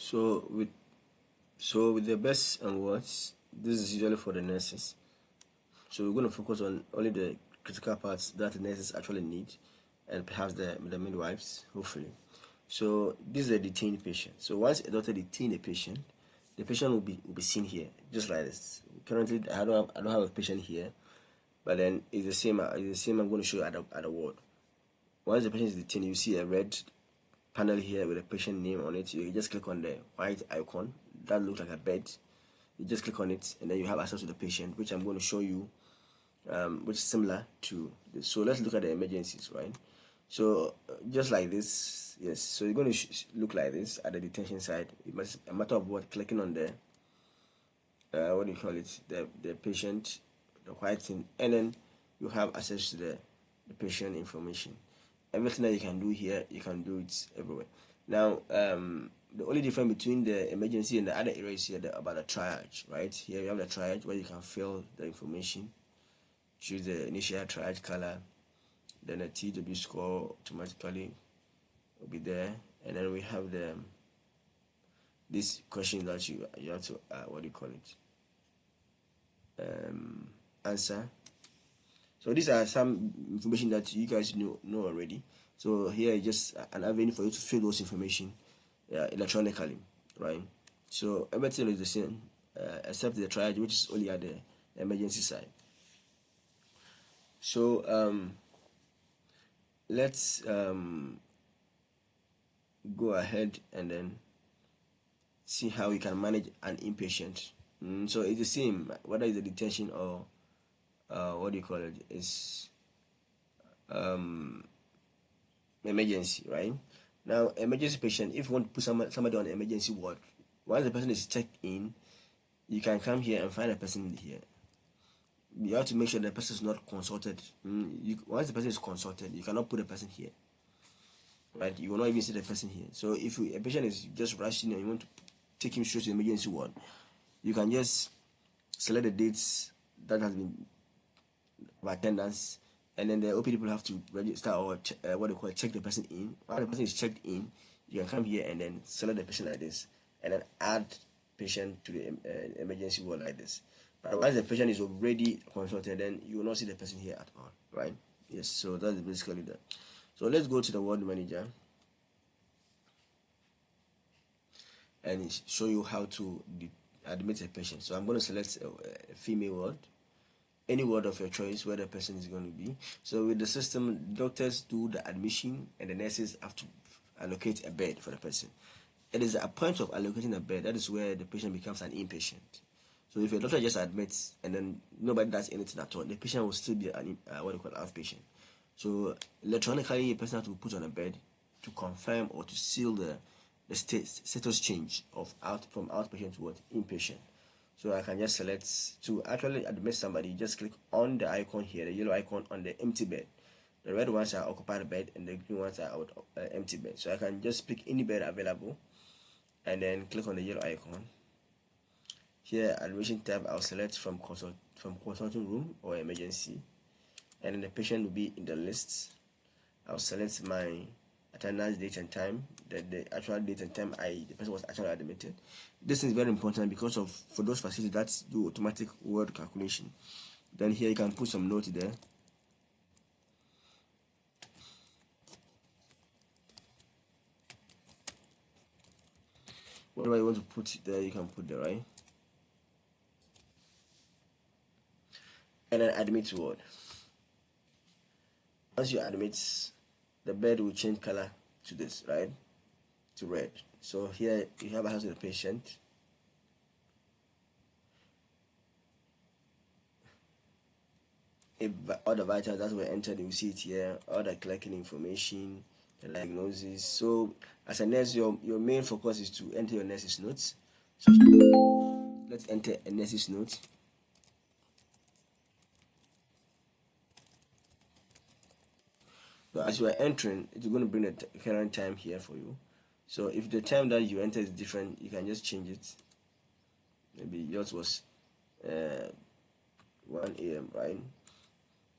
So with the best and worst, this is usually for the nurses. So we're going to focus on only the critical parts that the nurses actually need, and perhaps the midwives, hopefully. So this is a detained patient. So once a doctor detains a patient, the patient will be seen here, just like this. Currently, I don't have a patient here, but then it's the same. It's the same. I'm going to show you at the ward. Once the patient is detained, you see a red panel here with a patient name on it. You just click on the white icon that looks like a bed. You just click on it, and then you have access to the patient, which I'm going to show you, which is similar to this. So let's look at the emergencies, right? So just like this, yes. So you're going to look like this at the detention side. It must a matter of what clicking on the what do you call it, the patient, the white thing, and then you have access to the patient information. Everything that you can do here, you can do it everywhere. Now, the only difference between the emergency and the other areas here about the triage, right? Here you have the triage where you can fill the information, choose the initial triage color, then the TW score automatically will be there, and then we have this question that you have to what do you call it, answer. So these are some information that you guys know already. So here is just an avenue for you to fill those information electronically, right? So everything is the same except the triage, which is only at the emergency side. So let's go ahead and then see how we can manage an inpatient. So it's the same whether it's a detention or what do you call it, is emergency, right? Now, emergency patient, if you want to put somebody on emergency ward, once the person is checked in, you can come here and find a person here. You have to make sure the person is not consulted. Once the person is consulted, you cannot put the person here, right? You will not even see the person here. So if a patient is just rushing and you want to take him straight to the emergency ward, you can just select the dates that has been of attendance, and then the OP people have to register or what they call check the person in. Once the person is checked in, you can come here and then select the patient like this, and then add patient to the emergency ward like this. But once the patient is already consulted, then you will not see the person here at all, right? Yes, so that's basically that. So let's go to the ward manager and show you how to admit a patient. So I'm going to select a female ward, any ward of your choice where the person is going to be. So with the system, doctors do the admission and the nurses have to allocate a bed for the person. It is a point of allocating a bed that is where the patient becomes an inpatient. So if a doctor just admits and then nobody does anything at all, the patient will still be an what we call outpatient. So electronically, a person has to put on a bed to confirm or to seal the status change of from outpatient to what, inpatient. So I can just select to actually admit somebody. Just click on the icon here, the yellow icon on the empty bed. The red ones are occupied bed and the green ones are empty bed. So I can just pick any bed available and then click on the yellow icon. Here, admission tab, I'll select from consulting room or emergency, and then the patient will be in the list. I'll select my attendance date and time, the actual date and time the person was actually admitted. This is very important because for those facilities that do automatic word calculation. Then here you can put some note there. Whatever you want to put there, you can put there, right? And then admit word. Once you admit, the bed will change color to this, right? To red. So here you have access to the patient. If all the vitals that were entered, you see it here, all the clicking information, the diagnosis. So as a nurse, your main focus is to enter your nurse's notes. So let's enter a nurse's note. So as you are entering, it's going to bring the current time here for you. So if the time that you enter is different, you can just change it. Maybe yours was 1 a.m., right?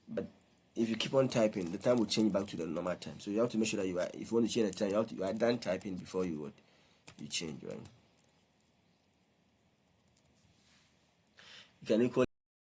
But if you keep on typing, the time will change back to the normal time. So you have to make sure that if you want to change the time, you are done typing before you you change, right? You can equally